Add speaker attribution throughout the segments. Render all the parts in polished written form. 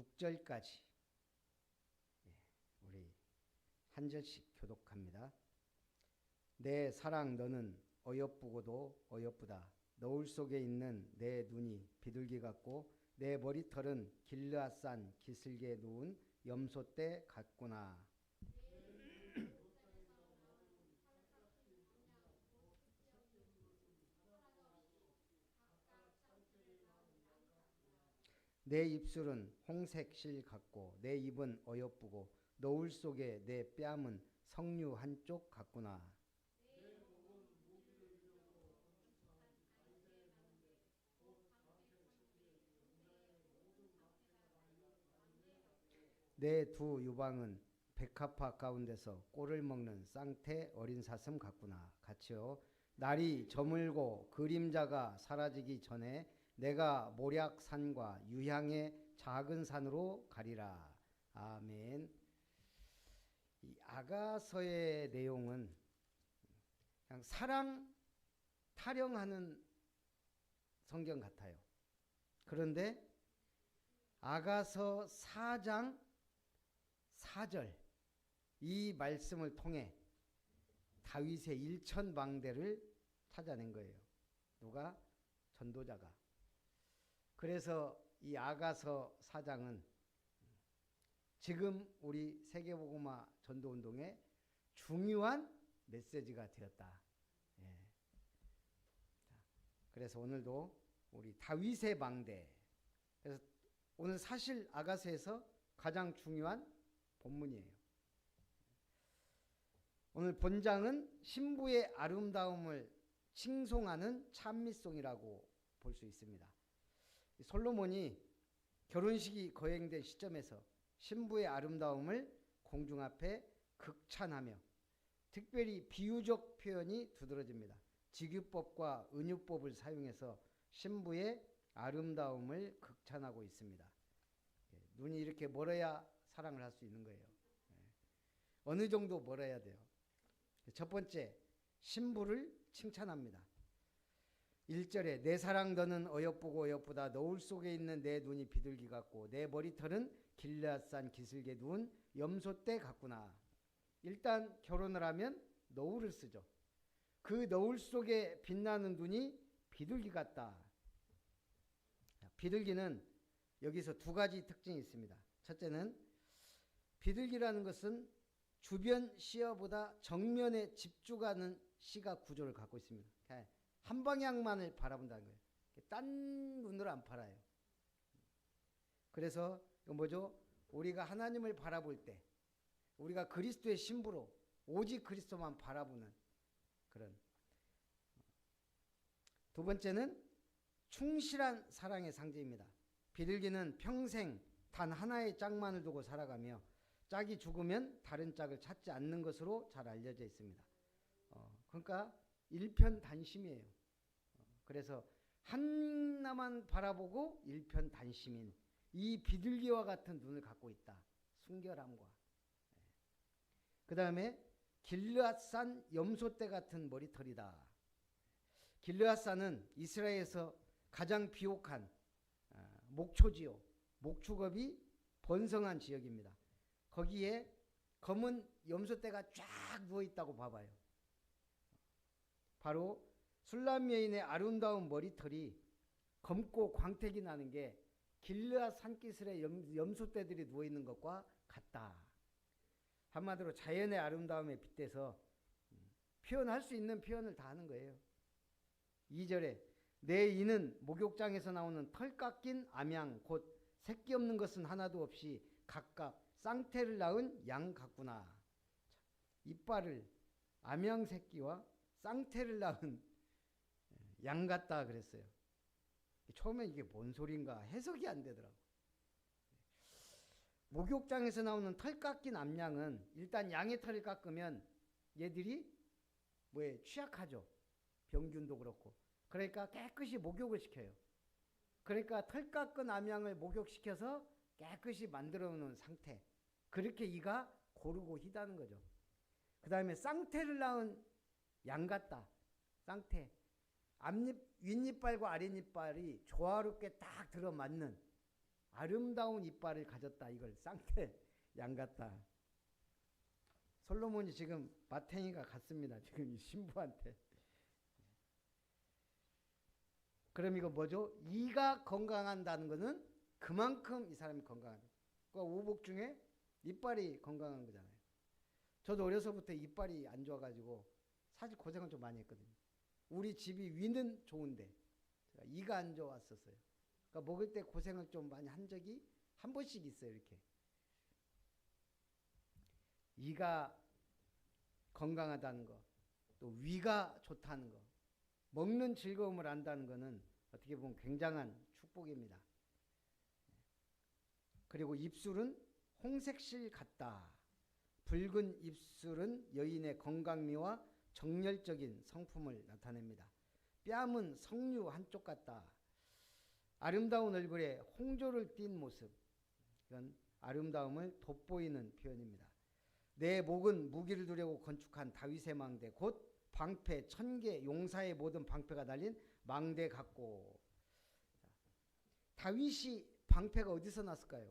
Speaker 1: 6절까지 우리 한 절씩 교독합니다. 내 사랑 너는 어여쁘고도 어여쁘다. 너울 속에 있는 내 눈이 비둘기 같고 내 머리털은 길르앗산 기슭에 누운 염소떼 같구나. 내 입술은 홍색 실 같고 내 입은 어여쁘고 너울 속에 내 뺨은 석류 한쪽 같구나. 내 두 유방은 백합화 가운데서 꼴을 먹는 쌍태 어린 사슴 같구나. 같이요. 날이 저물고 그림자가 사라지기 전에 내가 모략산과 유향의 작은 산으로 가리라. 아멘. 이 아가서의 내용은 그냥 사랑 타령하는 성경 같아요. 그런데 아가서 4장 4절 이 말씀을 통해 다윗의 일천방대를 찾아낸 거예요. 누가? 전도자가. 그래서 이 아가서 4장은 지금 우리 세계복음화 전도운동의 중요한 메시지가 되었다. 예. 그래서 오늘도 우리 다윗의 방대. 그래서 오늘 사실 아가서에서 가장 중요한 본문이에요. 오늘 본장은 신부의 아름다움을 칭송하는 찬미송이라고 볼 수 있습니다. 솔로몬이 결혼식이 거행된 시점에서 신부의 아름다움을 공중 앞에 극찬하며 특별히 비유적 표현이 두드러집니다. 직유법과 은유법을 사용해서 신부의 아름다움을 극찬하고 있습니다. 눈이 이렇게 멀어야 사랑을 할 수 있는 거예요. 어느 정도 멀어야 돼요. 첫 번째, 신부를 칭찬합니다. 1절에 내 사랑 너는 어여쁘고 어여쁘다. 너울 속에 있는 내 눈이 비둘기 같고 내 머리털은 길르앗산 기슭에 누운 염소떼 같구나. 일단 결혼을 하면 너울을 쓰죠. 그 너울 속에 빛나는 눈이 비둘기 같다. 비둘기는 여기서 두 가지 특징이 있습니다. 첫째는 비둘기라는 것은 주변 시야보다 정면에 집중하는 시각 구조를 갖고 있습니다. 한 방향만을 바라본다는 거예요. 딴 눈으로 안 팔아요. 그래서 이거 뭐죠? 우리가 하나님을 바라볼 때 우리가 그리스도의 신부로 오직 그리스도만 바라보는 그런. 두 번째는 충실한 사랑의 상징입니다. 비둘기는 평생 단 하나의 짝만을 두고 살아가며 짝이 죽으면 다른 짝을 찾지 않는 것으로 잘 알려져 있습니다. 그러니까 일편단심이에요. 그래서 하나만 바라보고 일편단심인 이 비둘기와 같은 눈을 갖고 있다. 순결함과. 그 다음에 길르앗산 염소떼 같은 머리털이다. 길르앗산은 이스라엘에서 가장 비옥한 목초지요. 목축업이 번성한 지역입니다. 거기에 검은 염소떼가 쫙 누워있다고 봐봐요. 바로 술람 여인의 아름다운 머리털이 검고 광택이 나는 게 길르앗 산기슭에 염소떼들이 누워있는 것과 같다. 한마디로 자연의 아름다움에 빗대서 표현할 수 있는 표현을 다 하는 거예요. 2절에 내 이는 목욕장에서 나오는 털 깎인 암양 곧 새끼 없는 것은 하나도 없이 각각 쌍태를 낳은 양 같구나. 이빨을 암양 새끼와 쌍태를 낳은 양 같다 그랬어요. 처음에 이게 뭔 소린가 해석이 안 되더라고. 목욕장에서 나오는 털 깎인 암양은 일단 양의 털을 깎으면 얘들이 뭐에 취약하죠. 병균도 그렇고. 그러니까 깨끗이 목욕을 시켜요. 그러니까 털 깎은 암양을 목욕시켜서 깨끗이 만들어 놓은 상태. 그렇게 이가 고르고 희다는 거죠. 그 다음에 쌍태를 낳은 양 같다. 쌍태. 앞잎, 윗니빨과 아랫니빨이 조화롭게 딱 들어맞는 아름다운 이빨을 가졌다. 이걸 쌍태 양 같다. 솔로몬이 지금 마탱이가 같습니다. 지금 이 신부한테. 그럼 이거 뭐죠? 이가 건강한다는 것은 그만큼 이 사람이 건강하다. 그러니까 오복 중에 이빨이 건강한 거잖아요. 저도 어려서부터 이빨이 안 좋아가지고 사실 고생을 좀 많이 했거든요. 우리 집이 위는 좋은데 이가 안 좋았었어요. 그러니까 먹을 때 고생을 좀 많이 한 적이 한 번씩 있어요. 이렇게. 이가 건강하다는 거, 또 위가 좋다는 거, 먹는 즐거움을 안다는 것은 어떻게 보면 굉장한 축복입니다. 그리고 입술은 홍색실 같다. 붉은 입술은 여인의 건강미와 정열적인 성품을 나타냅니다. 뺨은 석류 한쪽 같다. 아름다운 얼굴에 홍조를 띤 모습. 이건 아름다움을 돋보이는 표현입니다. 내 목은 무기를 두려고 건축한 다윗의 망대, 곧 방패 1000개 용사의 모든 방패가 달린 망대 같고. 다윗이 방패가 어디서 났을까요?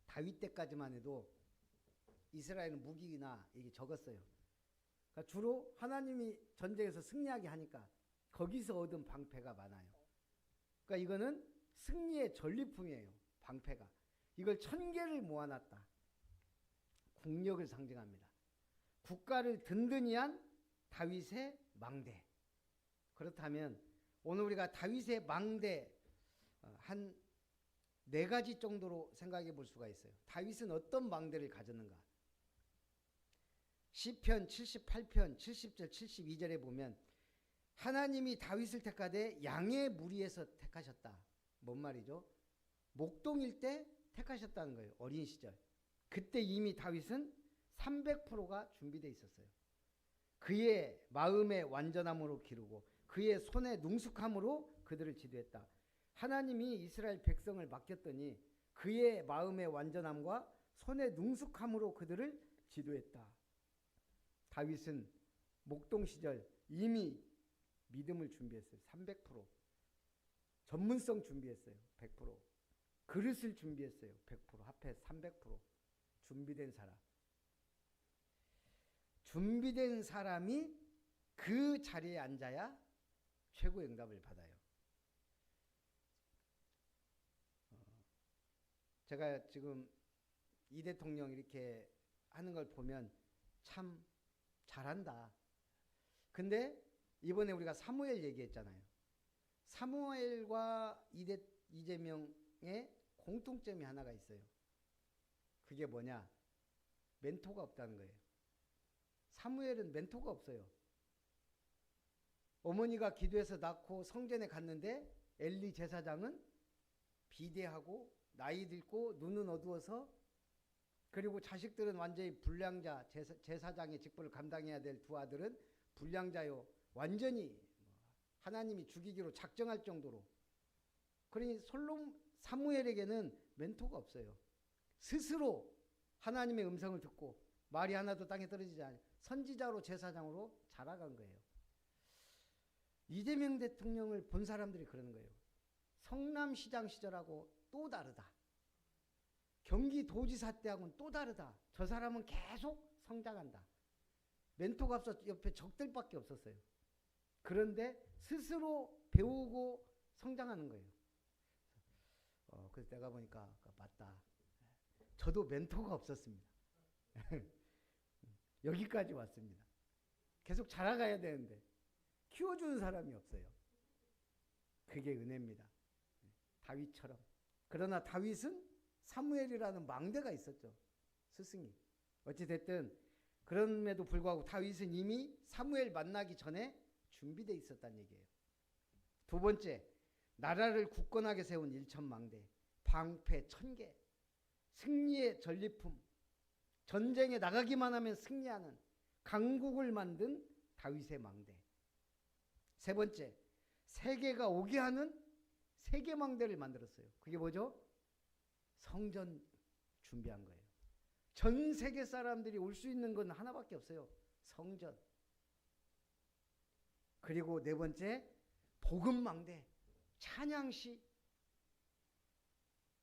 Speaker 1: 다윗 때까지만 해도 이스라엘은 무기나 이게 적었어요. 그러니까 주로 하나님이 전쟁에서 승리하게 하니까 거기서 얻은 방패가 많아요. 그러니까 이거는 승리의 전리품이에요. 방패가. 이걸 1000개를 모아놨다. 국력을 상징합니다. 국가를 든든히 한 다윗의 망대. 그렇다면 오늘 우리가 다윗의 망대 한 4가지 정도로 생각해 볼 수가 있어요. 다윗은 어떤 망대를 가졌는가? 시편 78편 70절 72절에 보면 하나님이 다윗을 택하되 양의 무리에서 택하셨다. 뭔 말이죠? 목동일 때 택하셨다는 거예요. 어린 시절. 그때 이미 다윗은 300%가 준비되어 있었어요. 그의 마음의 완전함으로 기르고 그의 손의 능숙함으로 그들을 지도했다. 하나님이 이스라엘 백성을 맡겼더니 그의 마음의 완전함과 손의 능숙함으로 그들을 지도했다. 다윗은 목동 시절 이미 믿음을 준비했어요. 300%. 전문성 준비했어요. 100%. 그릇을 준비했어요. 100%. 합해 300%. 준비된 사람. 준비된 사람이 그 자리에 앉아야 최고의 응답을 받아요. 제가 지금 이 대통령 이렇게 하는 걸 보면 참 잘한다. 근데 이번에 우리가 사무엘 얘기했잖아요. 사무엘과 이재명의 공통점이 하나가 있어요. 그게 뭐냐? 멘토가 없다는 거예요. 사무엘은 멘토가 없어요. 어머니가 기도해서 낳고 성전에 갔는데 엘리 제사장은 비대하고 나이 들고 눈은 어두워서, 그리고 자식들은 완전히 불량자, 제사장의 직분을 감당해야 될 두 아들은 불량자요. 완전히 하나님이 죽이기로 작정할 정도로. 그러니 사무엘에게는 멘토가 없어요. 스스로 하나님의 음성을 듣고 말이 하나도 땅에 떨어지지 않아요. 선지자로 제사장으로 자라간 거예요. 이재명 대통령을 본 사람들이 그러는 거예요. 성남시장 시절하고 또 다르다. 경기도지사 때하고는 또 다르다. 저 사람은 계속 성장한다. 멘토가 없어 옆에 적들밖에 없었어요. 그런데 스스로 배우고 성장하는 거예요. 그래서 내가 보니까 맞다. 저도 멘토가 없었습니다. 여기까지 왔습니다. 계속 자라가야 되는데 키워주는 사람이 없어요. 그게 은혜입니다. 다윗처럼. 그러나 다윗은 사무엘이라는 망대가 있었죠. 스승이. 어찌됐든 그럼에도 불구하고 다윗은 이미 사무엘 만나기 전에 준비되어 있었다는 얘기예요. 두 번째, 나라를 굳건하게 세운 일천망대, 방패 1000개, 승리의 전리품, 전쟁에 나가기만 하면 승리하는 강국을 만든 다윗의 망대. 세 번째, 세계가 오게 하는 세계망대를 만들었어요. 그게 뭐죠? 성전 준비한 거예요. 전 세계 사람들이 올 수 있는 건 하나밖에 없어요. 성전. 그리고 네 번째 복음망대, 찬양시.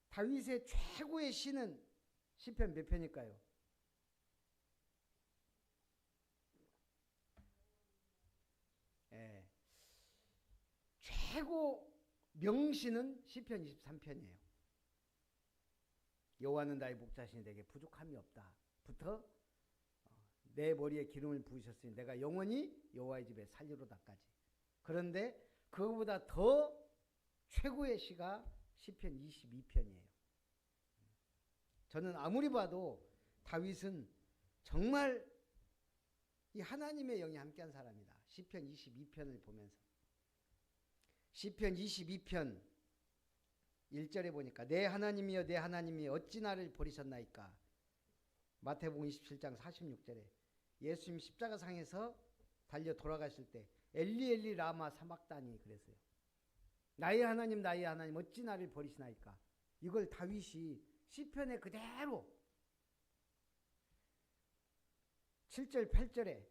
Speaker 1: 다윗의 최고의 시는 시편 몇 편일까요? 예. 최고 명시는 시편 23편이에요. 여호와는 나의 목자시니 내게 부족함이 없다. 부터 내 머리에 기름을 부으셨으니 내가 영원히 여호와의 집에 살리로다까지. 그런데 그거보다 더 최고의 시가 시편 22편이에요. 저는 아무리 봐도 다윗은 정말 이 하나님의 영이 함께한 사람이다. 시편 22편을 보면서 시편 22편 1절에 보니까 내 하나님이여 내 하나님이여 어찌 나를 버리셨나이까. 마태복음 27장 46절에 예수님 십자가상에서 달려 돌아가실 때 엘리 엘리 라마 사막다니 그랬어요. 나의 하나님 나의 하나님 어찌 나를 버리시나이까. 이걸 다윗이 시편에 그대로 7절 8절에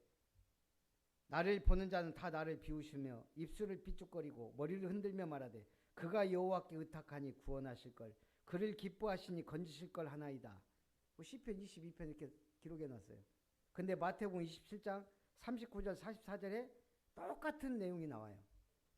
Speaker 1: 나를 보는 자는 다 나를 비우시며 입술을 삐죽거리고 머리를 흔들며 말하되 그가 여호와께 의탁하니 구원하실 걸 그를 기뻐하시니 건지실 걸 하나이다. 시편 22편 이렇게 기록해 놨어요. 근데 마태복음 27장 39절 44절에 똑같은 내용이 나와요.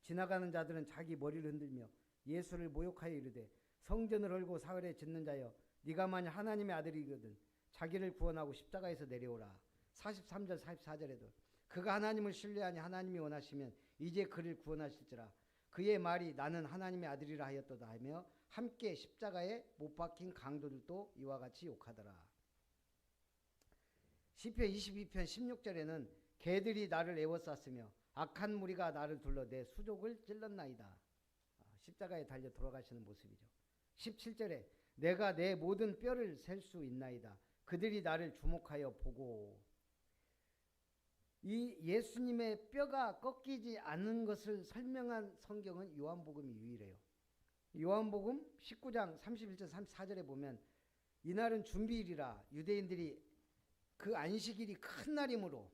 Speaker 1: 지나가는 자들은 자기 머리를 흔들며 예수를 모욕하여 이르되 성전을 헐고 사흘에 짓는 자여 네가 만일 하나님의 아들이거든 자기를 구원하고 십자가에서 내려오라. 43절 44절에도 그가 하나님을 신뢰하니 하나님이 원하시면 이제 그를 구원하실지라. 그의 말이 나는 하나님의 아들이라 하였도다 하며 함께 십자가에 못 박힌 강도들도 이와 같이 욕하더라. 시편 22편 16절에는 개들이 나를 애워쌌으며 악한 무리가 나를 둘러 내 수족을 찔렀나이다. 십자가에 달려 돌아가시는 모습이죠. 17절에 내가 내 모든 뼈를 셀 수 있나이다. 그들이 나를 주목하여 보고. 이 예수님의 뼈가 꺾이지 않은 것을 설명한 성경은 요한복음이 유일해요. 요한복음 19장 31절 34절에 보면 이날은 준비일이라 유대인들이 그 안식일이 큰 날이므로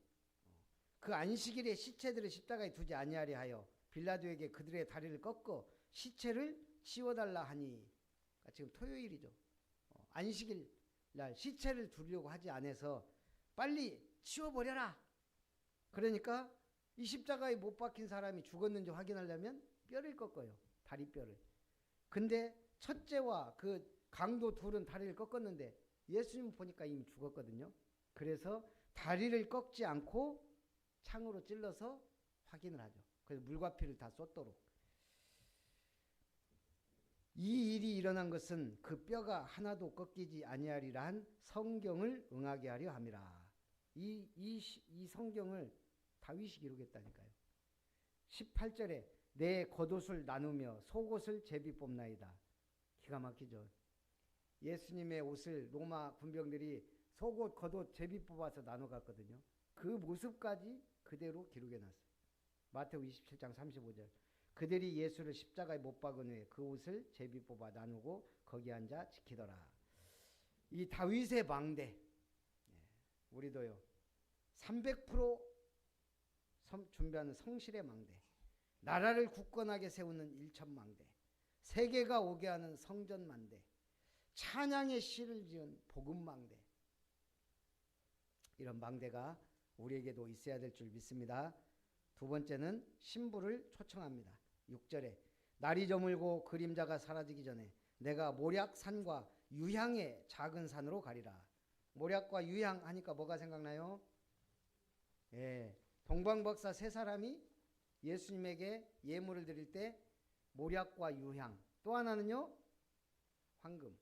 Speaker 1: 그 안식일에 시체들을 십자가에 두지 아니하려 하여 빌라도에게 그들의 다리를 꺾어 시체를 치워달라 하니. 그러니까 지금 토요일이죠. 안식일 날 시체를 두려고 하지 않아서 빨리 치워버려라. 그러니까 이 십자가에 못 박힌 사람이 죽었는지 확인하려면 뼈를 꺾어요. 다리뼈를. 근데 첫째와 그 강도 둘은 다리를 꺾었는데 예수님 보니까 이미 죽었거든요. 그래서 다리를 꺾지 않고 창으로 찔러서 확인을 하죠. 그래서 물과 피를 다 쏟도록. 이 일이 일어난 것은 그 뼈가 하나도 꺾이지 아니하리라 한 성경을 응하게 하려 함이라. 이 성경을 다윗이 기록했다니까요. 18절에 내 겉옷을 나누며 속옷을 제비 뽑나이다. 기가 막히죠. 예수님의 옷을 로마 군병들이 속옷, 겉옷, 제비 뽑아서 나눠 갔거든요. 그 모습까지 그대로 기록해 놨어요. 마태복음 27장 35절. 그들이 예수를 십자가에 못 박은 후에 그 옷을 제비 뽑아 나누고 거기 앉아 지키더라. 이 다윗의 망대, 우리도요. 300% 준비하는 성실의 망대, 나라를 굳건하게 세우는 일천망대, 세계가 오게 하는 성전망대, 찬양의 시를 지은 복음망대. 이런 망대가 우리에게도 있어야 될 줄 믿습니다. 두 번째는 신부를 초청합니다. 6절에 날이 저물고 그림자가 사라지기 전에 내가 모략산과 유향의 작은 산으로 가리라. 모략과 유향 하니까 뭐가 생각나요? 동방박사 세 사람이 예수님에게 예물을 드릴 때 모략과 유향, 또 하나는요 황금.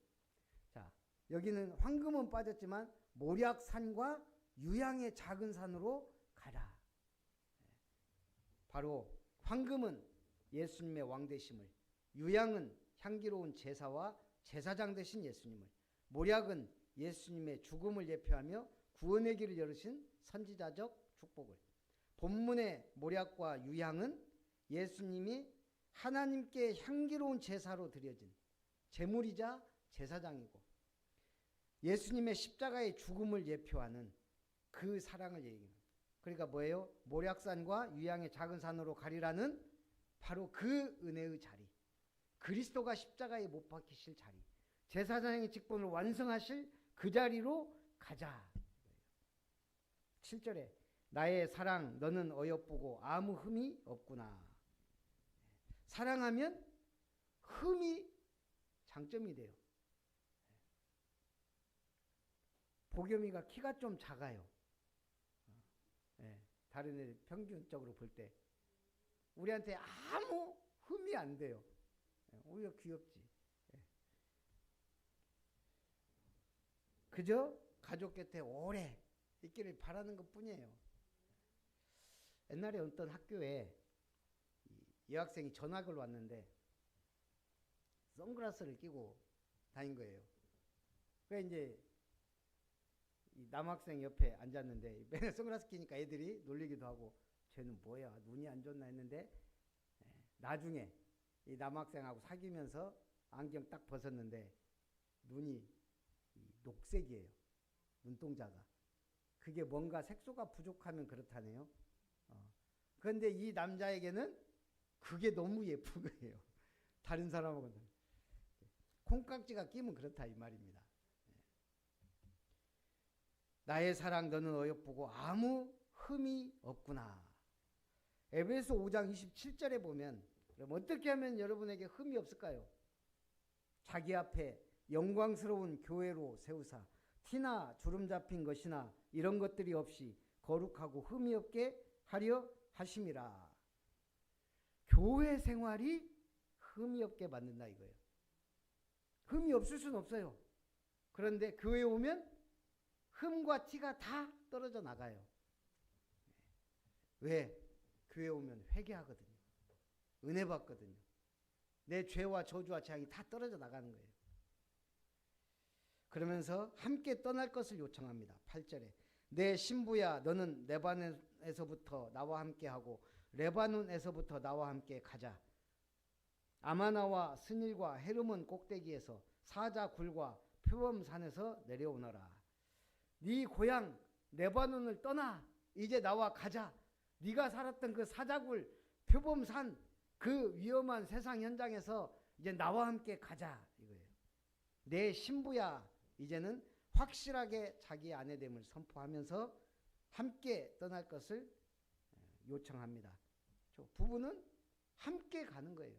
Speaker 1: 자, 여기는 황금은 빠졌지만 모략산과 유향의 작은 산으로 가라. 바로 황금은 예수님의 왕되심을, 유향은 향기로운 제사와 제사장 되신 예수님을, 모략은 예수님의 죽음을 예표하며 구원의 길을 열으신 선지자적 축복을. 본문의 모략과 유향은 예수님이 하나님께 향기로운 제사로 드려진 제물이자 제사장이고 예수님의 십자가의 죽음을 예표하는 그 사랑을 얘기합니다. 그러니까 뭐예요? 모략산과 유양의 작은 산으로 가리라는 바로 그 은혜의 자리, 그리스도가 십자가에 못 박히실 자리, 제사장의 직분을 완성하실 그 자리로 가자. 7절에 나의 사랑 너는 어여쁘고 아무 흠이 없구나. 사랑하면 흠이 장점이 돼요. 보겸이가 키가 좀 작아요. 다른 애들 평균적으로 볼 때 우리한테 아무 흠이 안 돼요. 오히려 귀엽지. 그저 가족 곁에 오래 있기를 바라는 것 뿐이에요. 옛날에 어떤 학교에 여학생이 전학을 왔는데 선글라스를 끼고 다닌 거예요. 그래서 이제 이 남학생 옆에 앉았는데 맨날 선글라스 끼니까 애들이 놀리기도 하고 쟤는 뭐야 눈이 안 좋나 했는데 나중에 이 남학생하고 사귀면서 안경 딱 벗었는데 눈이 녹색이에요. 눈동자가. 그게 뭔가 색소가 부족하면 그렇다네요. 그런데 이 남자에게는 그게 너무 예쁜 거예요. 다른 사람하고는. 콩깍지가 끼면 그렇다 이 말입니다. 나의 사랑 너는 어여쁘고 아무 흠이 없구나. 에베소 5장 27절에 보면 그럼 어떻게 하면 여러분에게 흠이 없을까요? 자기 앞에 영광스러운 교회로 세우사 티나 주름 잡힌 것이나 이런 것들이 없이 거룩하고 흠이 없게 하려 하심이라. 교회 생활이 흠이 없게 만든다 이거예요. 흠이 없을 수는 없어요. 그런데 교회에 오면 흠과 티가 다 떨어져 나가요. 왜? 교회 오면 회개하거든요. 은혜 받거든요. 내 죄와 저주와 재앙이 다 떨어져 나가는 거예요. 그러면서 함께 떠날 것을 요청합니다. 8절에 내 신부야 너는 레바논에서부터 나와 함께하고 레바논에서부터 나와 함께 가자. 아마나와 스닐과 헤르몬 꼭대기에서 사자 굴과 표범산에서 내려오너라. 네 고향 레바논을 떠나 이제 나와 가자. 네가 살았던 그 사자굴 표범산 그 위험한 세상 현장에서 이제 나와 함께 가자 이거예요. 내 신부야 이제는 확실하게 자기 아내됨을 선포하면서 함께 떠날 것을 요청합니다. 부부는 함께 가는 거예요.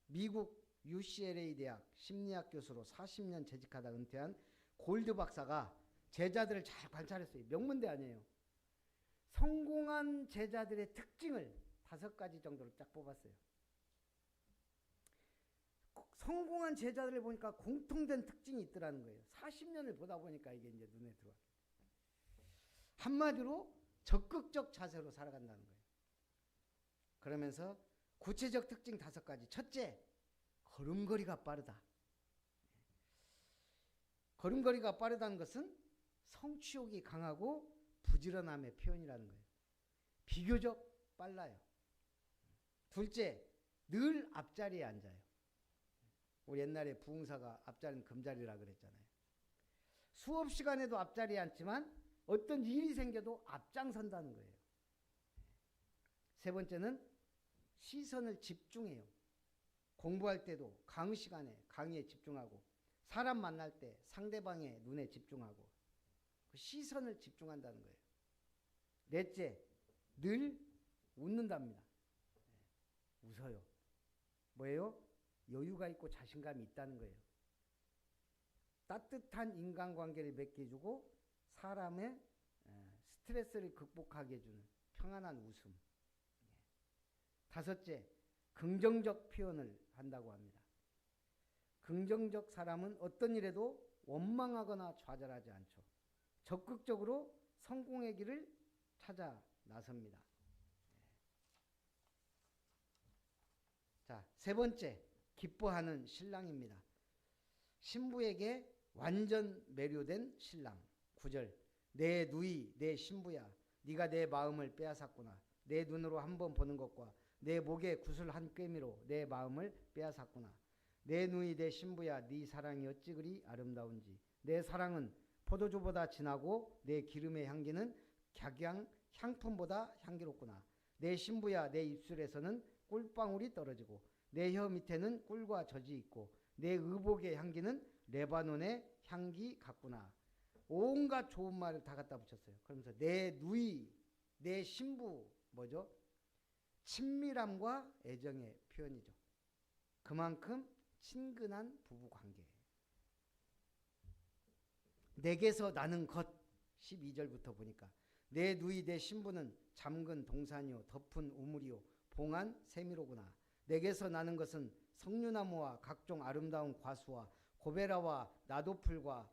Speaker 1: 미국 UCLA 대학 심리학 교수로 40년 재직하다 은퇴한 골드 박사가 제자들을 잘 관찰했어요. 명문대 아니에요. 성공한 제자들의 특징을 5가지 정도를 쫙 뽑았어요. 성공한 제자들을 보니까 공통된 특징이 있더라는 거예요. 40년을 보다 보니까 이게 이제 눈에 들어와. 한마디로 적극적 자세로 살아간다는 거예요. 그러면서 구체적 특징 5가지. 첫째, 걸음걸이가 빠르다. 걸음걸이가 빠르다는 것은 성취욕이 강하고 부지런함의 표현이라는 거예요. 비교적 빨라요. 둘째, 늘 앞자리에 앉아요. 우리 옛날에 부흥사가 앞자리는 금자리라 그랬잖아요. 수업 시간에도 앞자리에 앉지만 어떤 일이 생겨도 앞장선다는 거예요. 세 번째는 시선을 집중해요. 공부할 때도 강의 시간에 강의에 집중하고 사람 만날 때 상대방의 눈에 집중하고 그 시선을 집중한다는 거예요. 넷째, 늘 웃는답니다. 웃어요. 뭐예요? 여유가 있고 자신감이 있다는 거예요. 따뜻한 인간관계를 맺게 해주고 사람의 스트레스를 극복하게 해주는 평안한 웃음. 5째, 긍정적 표현을 한다고 합니다. 긍정적 사람은 어떤 일에도 원망하거나 좌절하지 않죠. 적극적으로 성공의 길을 찾아 나섭니다. 자, 세 번째, 기뻐하는 신랑입니다. 신부에게 완전 매료된 신랑. 9절, 내 누이, 내 신부야, 네가 내 마음을 빼앗았구나. 내 눈으로 한번 보는 것과 내 목에 구슬 한 꿰미로 내 마음을 빼앗았구나. 내 누이, 내 신부야, 네 사랑이 어찌 그리 아름다운지. 내 사랑은 포도주보다 진하고 내 기름의 향기는 객양 향품보다 향기롭구나. 내 신부야, 내 입술에서는 꿀방울이 떨어지고 내 혀 밑에는 꿀과 젖이 있고 내 의복의 향기는 레바논의 향기 같구나. 온갖 좋은 말을 다 갖다 붙였어요. 그러면서 내 누이, 내 신부, 뭐죠? 친밀함과 애정의 표현이죠. 그만큼 친근한 부부 관계. 내게서 나는 것. 12절부터 보니까 내 누이 내 신부는 잠근 동산이요 덮은 우물이요 봉한 세미로구나. 내게서 나는 것은 석류나무와 각종 아름다운 과수와 고베라와 나도풀과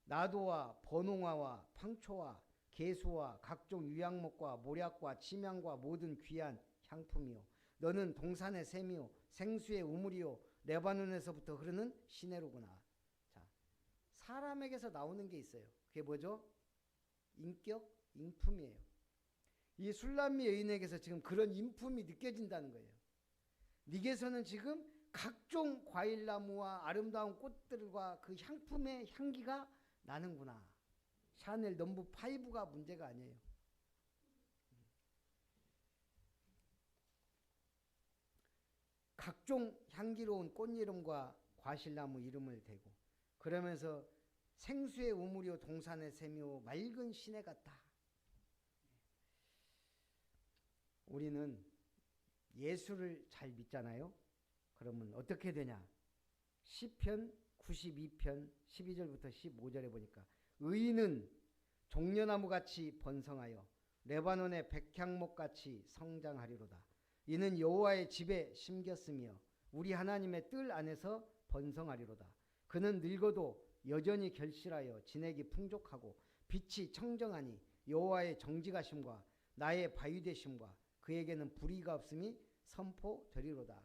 Speaker 1: 나도와 버농화와 황초와 개수와 각종 유향목과 모략과 침향과 모든 귀한 향품이요 너는 동산의 샘이요 생수의 우물이요 레바논에서부터 흐르는 시내로구나. 자, 사람에게서 나오는 게 있어요. 그게 뭐죠? 인격, 인품이에요. 이 술람미 여인에게서 지금 그런 인품이 느껴진다는 거예요. 네게서는 지금 각종 과일나무와 아름다운 꽃들과 그 향품의 향기가 나는구나. 샤넬 넘버 5가 문제가 아니에요. 각종 향기로운 꽃 이름과 과실나무 이름을 대고 그러면서 생수의 우물이요 동산의 샘이요 맑은 시내 같다. 우리는 예수를 잘 믿잖아요. 그러면 어떻게 되냐? 시편 92편 12절부터 15절에 보니까 의인은 종려나무같이 번성하여 레바논의 백향목같이 성장하리로다. 이는 여호와의 집에 심겼으며 우리 하나님의 뜰 안에서 번성하리로다. 그는 늙어도 여전히 결실하여 진액이 풍족하고 빛이 청정하니 여호와의 정직하심과 나의 바위되심과 그에게는 불의가 없음이 선포되리로다.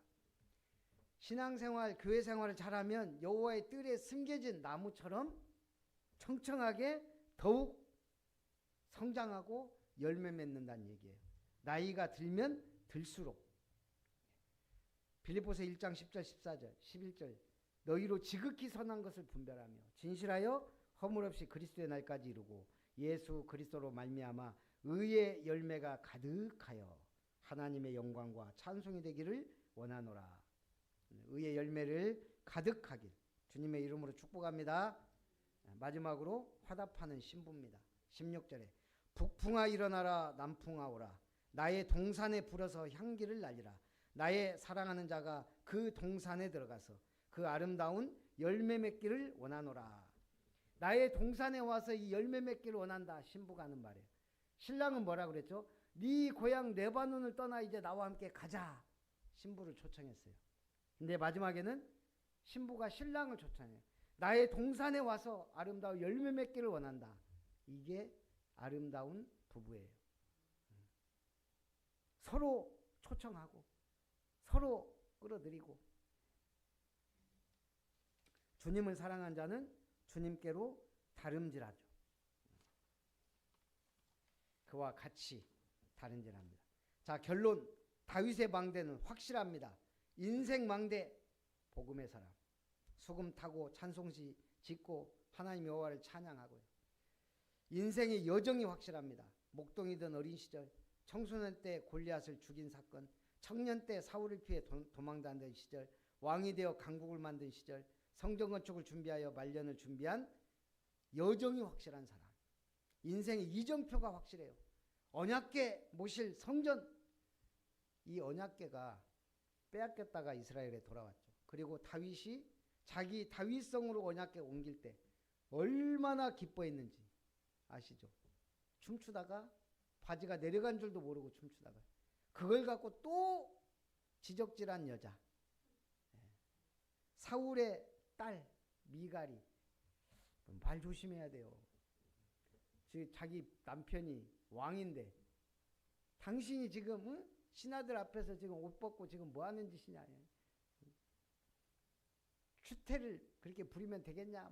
Speaker 1: 신앙생활, 교회생활을 잘하면 여호와의 뜰에 숨겨진 나무처럼 청청하게 더욱 성장하고 열매 맺는다는 얘기예요. 나이가 들면 들수록. 빌립보서 1장 10절 14절 11절 너희로 지극히 선한 것을 분별하며 진실하여 허물 없이 그리스도의 날까지 이루고 예수 그리스도로 말미암아 의의 열매가 가득하여 하나님의 영광과 찬송이 되기를 원하노라. 의의 열매를 가득하길 주님의 이름으로 축복합니다. 마지막으로 화답하는 신부입니다. 16절에 북풍아 일어나라 남풍아 오라. 나의 동산에 불어서 향기를 날리라. 나의 사랑하는 자가 그 동산에 들어가서 그 아름다운 열매 맺기를 원하노라. 나의 동산에 와서 이 열매 맺기를 원한다. 신부가 하는 말이에요. 신랑은 뭐라 그랬죠? 네 고향 레바논을 떠나 이제 나와 함께 가자. 신부를 초청했어요. 근데 마지막에는 신부가 신랑을 초청해요. 나의 동산에 와서 아름다운 열매 맺기를 원한다. 이게 아름다운 부부예요. 서로 초청하고 서로 끌어들이고 주님을 사랑한 자는 주님께로 다름질하죠. 그와 같이 다름질합니다. 자, 결론. 다윗의 망대는 확실합니다. 인생 망대 복음의 사람. 수금 타고 찬송시 짓고 하나님 여호와를 찬양하고요. 인생의 여정이 확실합니다. 목동이던 어린 시절, 청소년 때 골리앗을 죽인 사건, 청년 때 사울을 피해 도망다니던 시절, 왕이 되어 강국을 만든 시절, 성전 건축을 준비하여 말년을 준비한 여정이 확실한 사람. 인생의 이정표가 확실해요. 언약궤 모실 성전. 이 언약궤가 빼앗겼다가 이스라엘에 돌아왔죠. 그리고 다윗이 자기 다윗성으로 언약궤 옮길 때 얼마나 기뻐했는지 아시죠? 춤추다가 바지가 내려간 줄도 모르고 춤추다가 그걸 갖고 또 지적질한 여자. 사울의 딸 미갈이. 말 조심해야 돼요. 자기 남편이 왕인데 당신이 지금 신하들 앞에서 지금 옷 벗고 지금 뭐 하는 짓이냐. 추태를 그렇게 부리면 되겠냐.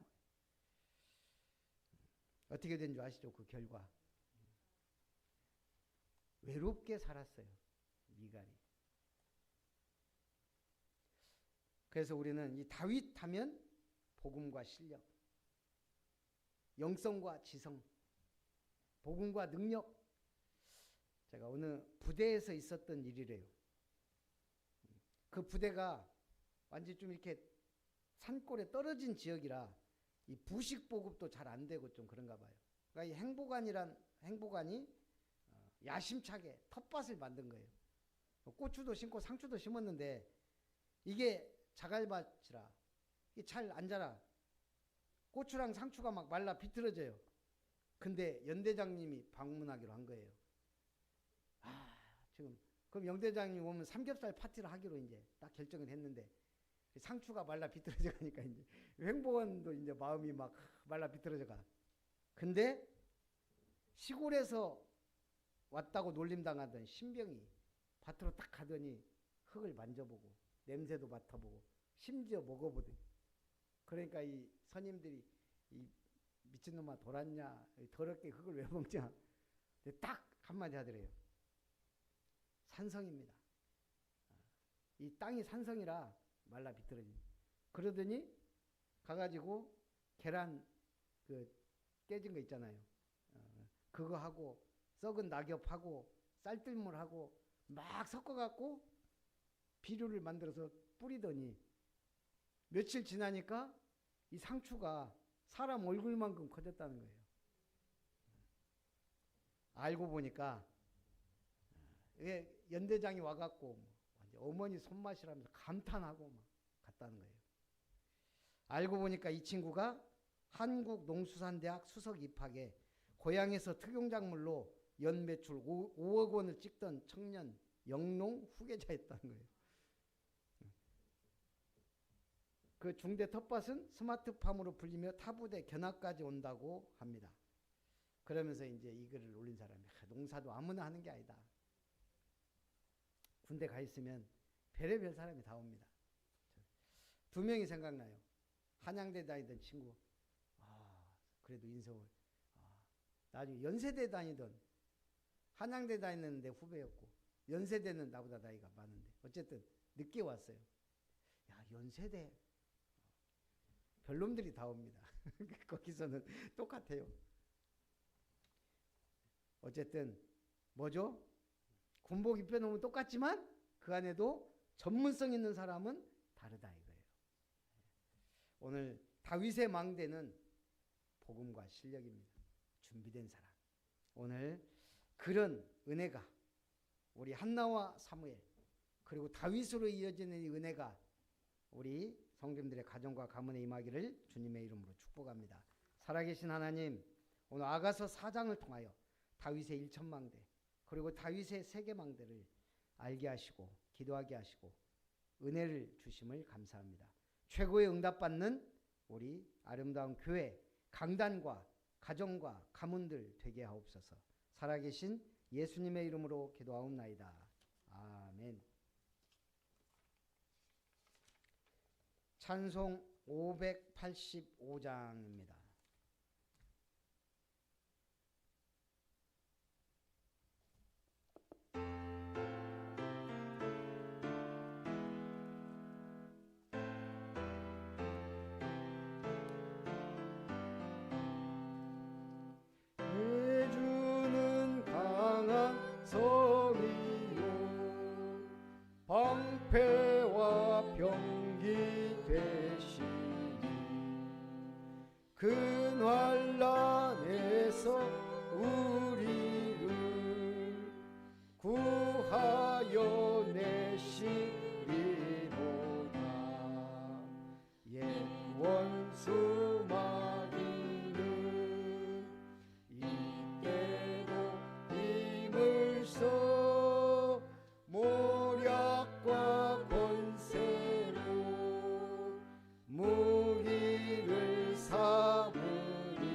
Speaker 1: 어떻게 된 줄 아시죠? 그 결과. 외롭게 살았어요. 미갈이. 그래서 우리는 이 다윗 하면 복음과 실력, 영성과 지성, 복음과 능력. 제가 어느 부대에서 있었던 일이래요. 그 부대가 완전히 좀 이렇게 산골에 떨어진 지역이라 이 부식 보급도 잘 안 되고 좀 그런가 봐요. 그러니까 이 행보관이 야심차게 텃밭을 만든 거예요. 고추도 심고 상추도 심었는데 이게 자갈밭이라 이게 잘 안 자라. 고추랑 상추가 막 말라 비틀어져요. 근데 연대장님이 방문하기로 한 거예요. 지금 그럼 연대장님 오면 삼겹살 파티를 하기로 이제 딱 결정을 했는데 상추가 말라 비틀어져 가니까 이제 행보원도 이제 마음이 막 말라 비틀어져 가. 근데 시골에서 왔다고 놀림당하던 신병이 밭으로 딱 가더니 흙을 만져보고 냄새도 맡아보고 심지어 먹어보더니, 그러니까 이 선임들이 이 미친놈아 돌았냐, 더럽게 흙을 왜 먹냐, 딱 한마디 하더래요. 산성입니다. 이 땅이 산성이라 말라 비틀어진. 그러더니 가가지고 계란 깨진 거 있잖아요. 그거 하고 썩은 낙엽하고 쌀뜨물하고 막 섞어갖고 비료를 만들어서 뿌리더니 며칠 지나니까 이 상추가 사람 얼굴만큼 커졌다는 거예요. 알고 보니까 연대장이 와갖고 어머니 손맛이라면서 감탄하고 막 갔다는 거예요. 알고 보니까 이 친구가 한국농수산대학 수석 입학에 고향에서 특용작물로 연 매출 5억 원을 찍던 청년 영농 후계자였다는 거예요. 그 중대 텃밭은 스마트팜으로 불리며 타부대 견학까지 온다고 합니다. 그러면서 이제 이 글을 올린 사람이 농사도 아무나 하는 게 아니다. 군대 가 있으면 별의별 사람이 다 옵니다. 두 명이 생각나요. 한양대 다니던 친구. 그래도 인서울. 나중에 연세대 다니던, 한양대 다니는데 후배였고 연세대는 나보다 나이가 많은데 어쨌든 늦게 왔어요. 야, 연세대. 별놈들이 다 옵니다. 거기서는 똑같아요. 어쨌든 뭐죠? 군복 입혀놓으면 똑같지만 그 안에도 전문성 있는 사람은 다르다 이거예요. 오늘 다윗의 망대는 복음과 실력입니다. 준비된 사람. 오늘 그런 은혜가 우리 한나와 사무엘 그리고 다윗으로 이어지는 이 은혜가 우리 성도님들의 가정과 가문에 임하기를 주님의 이름으로 축복합니다. 살아계신 하나님, 오늘 아가서 4장을 통하여 다윗의 일천망대 그리고 다윗의 세계망대를 알게 하시고 기도하게 하시고 은혜를 주심을 감사합니다. 최고의 응답받는 우리 아름다운 교회, 강단과 가정과 가문들 되게 하옵소서. 살아계신 예수님의 이름으로 기도하옵나이다. 아멘. 찬송 585장입니다.
Speaker 2: 주는 강한 성이요 방패와 병기 되시니 그 환난에서 우리를 구하여 내시리로다. 옛 원수 마귀는 이때도 힘을 써 모략과 권세로 무기를 삼으니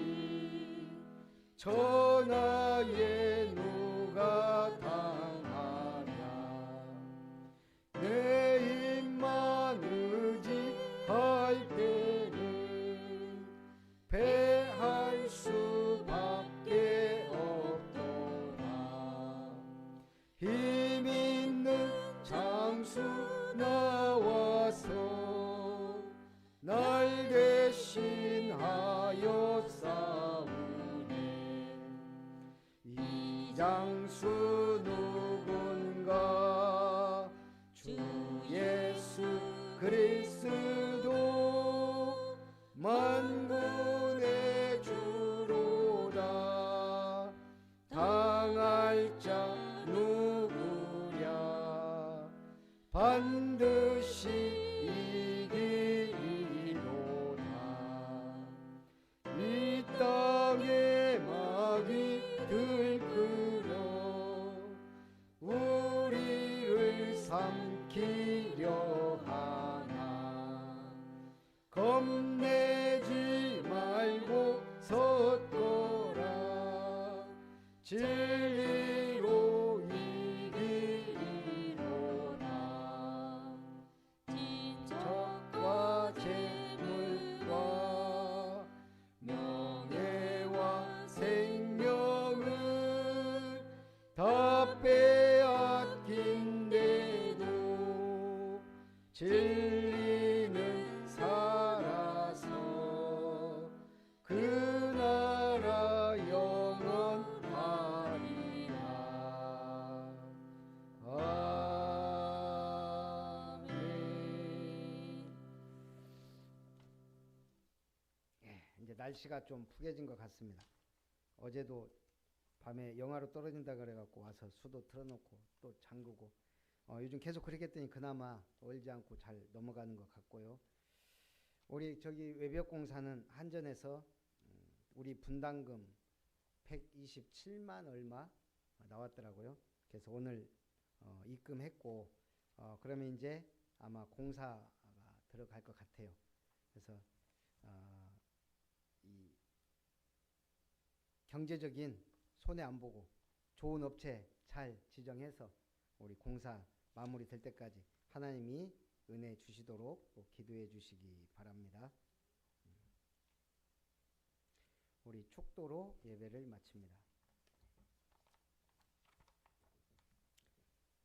Speaker 2: 전하에 누가 당하랴. 내 입만 의지할 때는 패할 수밖에 없도다. 힘 있는 장수 나와서 날 대신하여 싸우네. 반드시 이기리로다. 이 땅의 마귀 들끓어 우리를 삼키려 하나. 겁내지 말고 섰거라. 진리로 이기리로다. 적과 재물과 명예와 생명을 다 빼앗긴데도 진리는 살아서 그 나라 영원하리라. 아멘.
Speaker 1: 이제 날씨가 좀 푸개진 것 같습니다. 어제도 밤에 영하로 떨어진다 그래갖고 와서 수도 틀어놓고 또 잠그고 요즘 계속 그렇게 했더니 그나마 얼지 않고 잘 넘어가는 것 같고요. 우리 저기 외벽공사는 한전에서 우리 분담금 127만 얼마 나왔더라고요. 그래서 오늘 입금했고 그러면 이제 아마 공사가 들어갈 것 같아요. 그래서 이 경제적인 손해 안 보고 좋은 업체 잘 지정해서 우리 공사 마무리 될 때까지 하나님이 은혜 주시도록 꼭 기도해 주시기 바랍니다. 우리 축도로 예배를 마칩니다.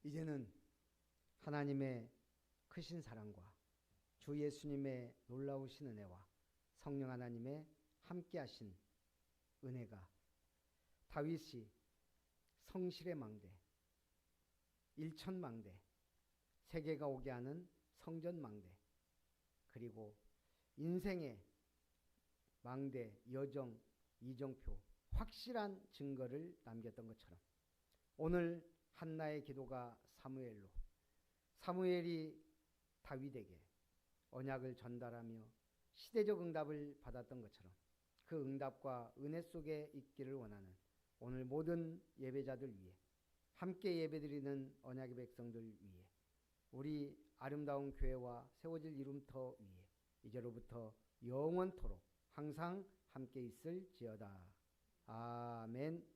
Speaker 1: 이제는 하나님의 크신 사랑과 주 예수님의 놀라우신 은혜와 성령 하나님의 함께하신 은혜가 다윗이 성실의 망대, 일천망대, 세계가 오게 하는 성전망대, 그리고 인생의 망대, 여정, 이정표, 확실한 증거를 남겼던 것처럼 오늘 한나의 기도가 사무엘로, 사무엘이 다윗에게 언약을 전달하며 시대적 응답을 받았던 것처럼 그 응답과 은혜 속에 있기를 원하는 오늘 모든 예배자들 위해, 함께 예배드리는 언약의 백성들 위해, 우리 아름다운 교회와 세워질 이름터 위에 이제로부터 영원토록 항상 함께 있을지어다. 아멘.